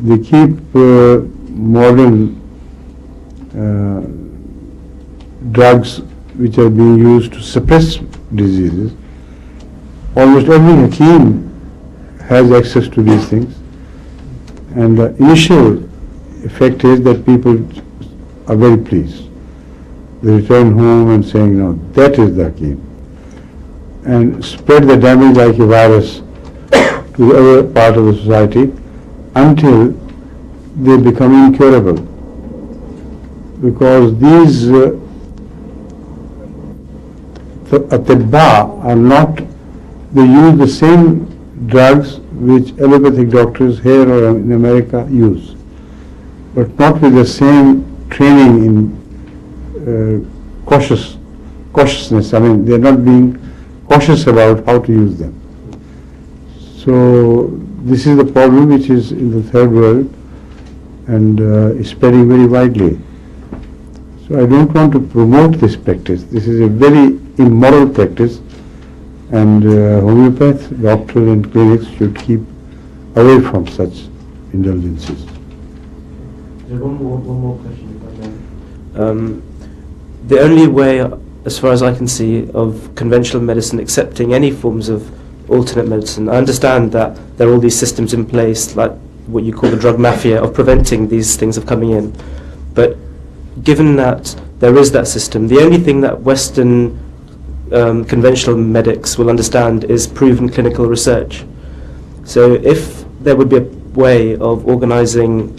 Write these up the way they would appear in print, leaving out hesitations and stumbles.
they keep modern drugs which are being used to suppress diseases. Almost every Hakim has access to these things, and the initial effect is that people are very pleased. They return home and saying, no, that is the Hakim, and spread the damage like a virus to the other part of the society until they become incurable. Because these atibba are not, they use the same drugs which allopathic doctors here or in America use, but not with the same training in cautiousness. I mean, they're not being cautious about how to use them. So this is the problem which is in the third world and is spreading very widely. So I don't want to promote this practice. This is a very immoral practice, and homeopath doctors and clinics should keep away from such indulgences. There's one more question, if I may. The only way, as far as I can see, of conventional medicine accepting any forms of alternate medicine, I understand that there are all these systems in place, like what you call the drug mafia, of preventing these things of coming in. But given that there is that system, the only thing that Western conventional medics will understand is proven clinical research. So if there would be a way of organizing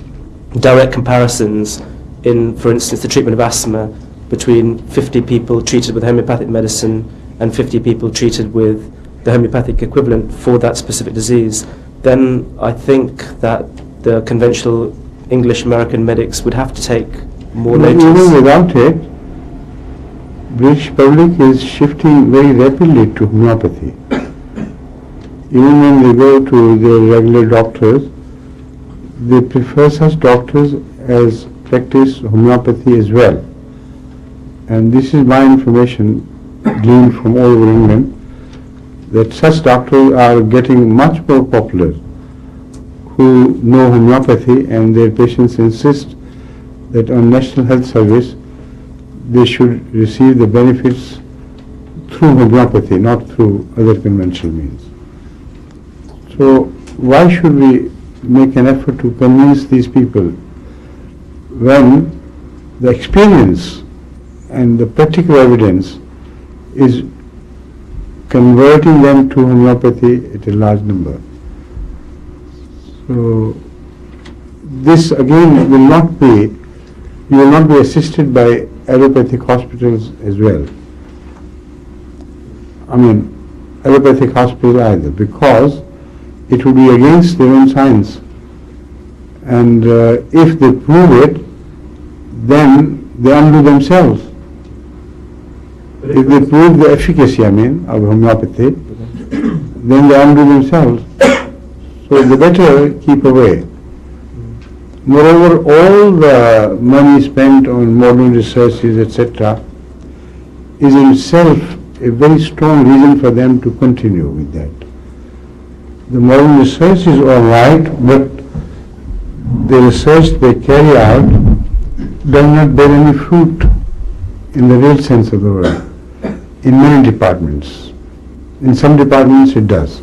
direct comparisons in, for instance, the treatment of asthma between 50 people treated with homeopathic medicine and 50 people treated with the homeopathic equivalent for that specific disease, then I think that the conventional English-American medics would have to take more notice. Even without it, British public is shifting very rapidly to homeopathy. Even when they go to their regular doctors, they prefer such doctors as practice homeopathy as well. And this is my information gleaned from all over England, that such doctors are getting much more popular who know homeopathy, and their patients insist that on National Health Service they should receive the benefits through homeopathy, not through other conventional means. So why should we make an effort to convince these people when the experience and the practical evidence is converting them to homeopathy at a large number? So this again will not be, you will not be assisted by allopathic hospitals as well. I mean, allopathic hospitals either, because it would be against their own science. And if they prove it, then they undo themselves. If they prove the efficacy, of homeopathy, then they undo themselves. So they better keep away. Moreover, all the money spent on modern researches, etc., is in itself a very strong reason for them to continue with that. The modern research is all right, but the research they carry out does not bear any fruit in the real sense of the word in many departments. In some departments it does.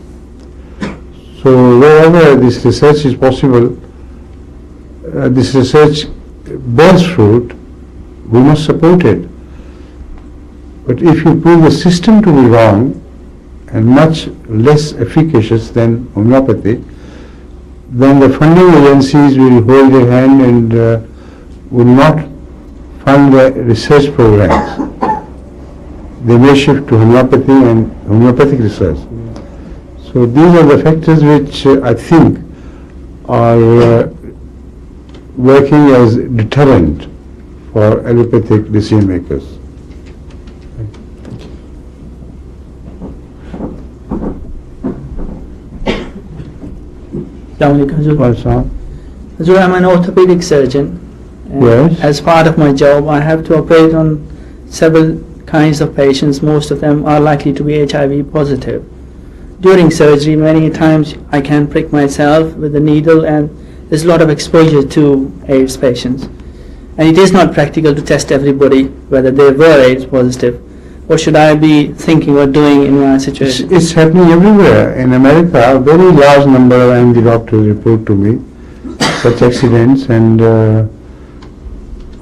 So wherever this research is possible, this research bears fruit, we must support it. But if you prove the system to be wrong and much less efficacious than homeopathy, then the funding agencies will hold their hand and will not fund the research programs. They may shift to homeopathy and homeopathic research. So these are the factors which I think are working as deterrent for allopathic decision makers. Hazur, I'm an orthopedic surgeon. Yes. As part of my job, I have to operate on several kinds of patients. Most of them are likely to be HIV positive. During surgery, many times I can prick myself with a needle and there's a lot of exposure to AIDS patients. And it is not practical to test everybody whether they were AIDS positive. What should I be thinking or doing in my situation? It's happening everywhere. In America, a very large number of MD doctors report to me such accidents, and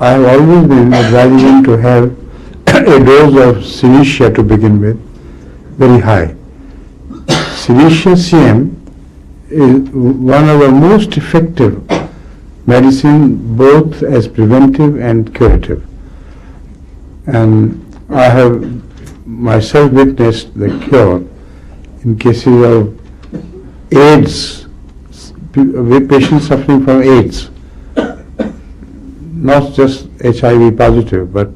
I have always been advising them to have a dose of Silicea to begin with, very high. Silicea CM is one of the most effective medicine, both as preventive and curative. And I have myself witnessed the cure in cases of AIDS, patients suffering from AIDS, not just HIV positive, but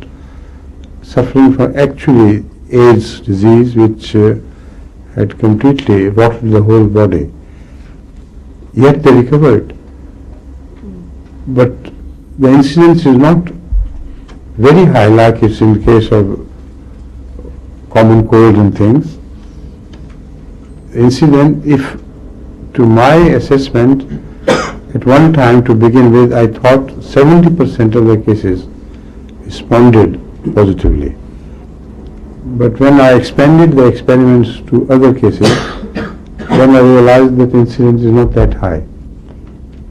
suffering from actually AIDS disease, which had completely rotted the whole body. Yet they recovered. But the incidence is not very high like it's in the case of common cold and things. Incident, if to my assessment, at one time to begin with, I thought 70% of the cases responded positively. But when I expanded the experiments to other cases, then I realized that the incidence is not that high.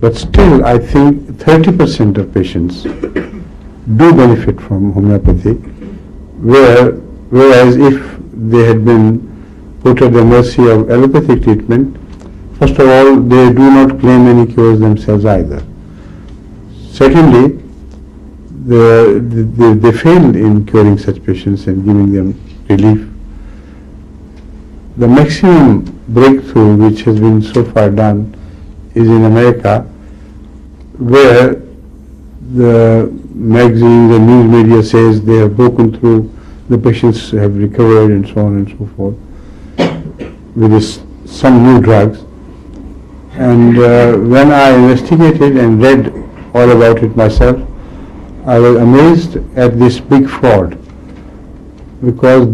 But still, I think 30% of patients do benefit from homeopathy, whereas if they had been put at the mercy of allopathic treatment, first of all, they do not claim any cures themselves either. Secondly, they fail in curing such patients and giving them relief. The maximum breakthrough which has been so far done is in America, where the magazines and news media says they have broken through, the patients have recovered and so on and so forth with some new drugs. And when I investigated and read all about it myself, I was amazed at this big fraud, because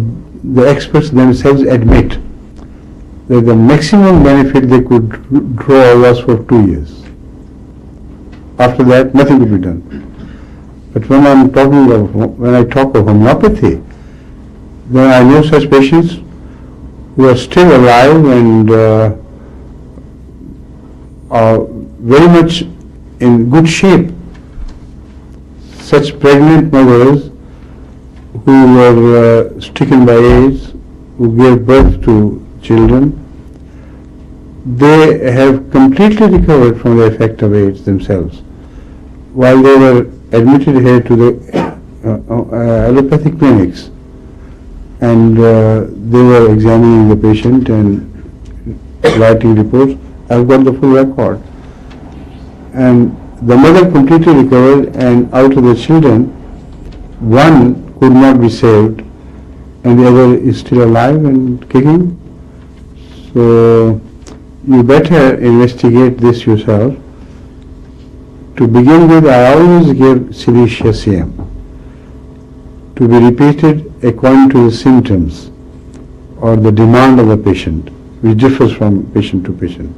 the experts themselves admit that the maximum benefit they could draw was for 2 years. After that, nothing could be done. But when I talk of homeopathy, then I know such patients who are still alive and are very much in good shape. Such pregnant mothers who were stricken by AIDS, who gave birth to children, they have completely recovered from the effect of AIDS themselves. While they were admitted here to the allopathic clinics, and they were examining the patient and writing reports, I've got the full record. And the mother completely recovered, and out of the children, one could not be saved, and the other is still alive and kicking. So you better investigate this yourself. To begin with, I always give Silicea CM to be repeated according to the symptoms or the demand of the patient, which differs from patient to patient.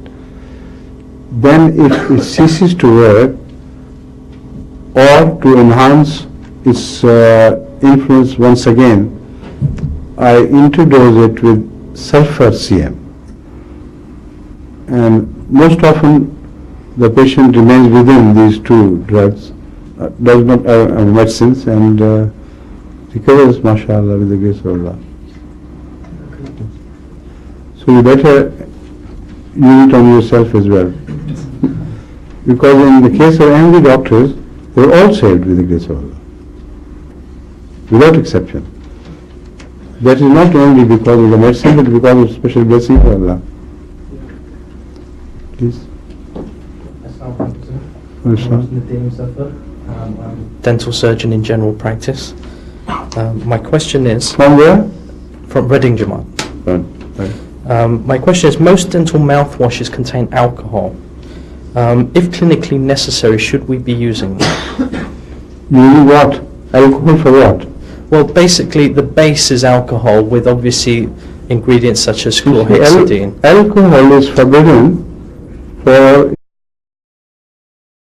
Then if it ceases to work, or to enhance its influence once again, I interdose it with sulfur CM. And most often the patient remains within these two drugs, does not medicines, and recovers, mashallah, with the grace of Allah. So you better use it on yourself as well. Because in the case of MD doctors, they are all saved with the grace of Allah, without exception. That is not only because of the medicine, but because of special blessing of Allah. Please. Dental surgeon in general practice. My question is... From where? From Reading, Jamaat. My question is, most dental mouthwashes contain alcohol. If clinically necessary, should we be using them? Using what? Alcohol for what? Well, basically the base is alcohol with obviously ingredients such as chlorhexidine. Alcohol is forbidden for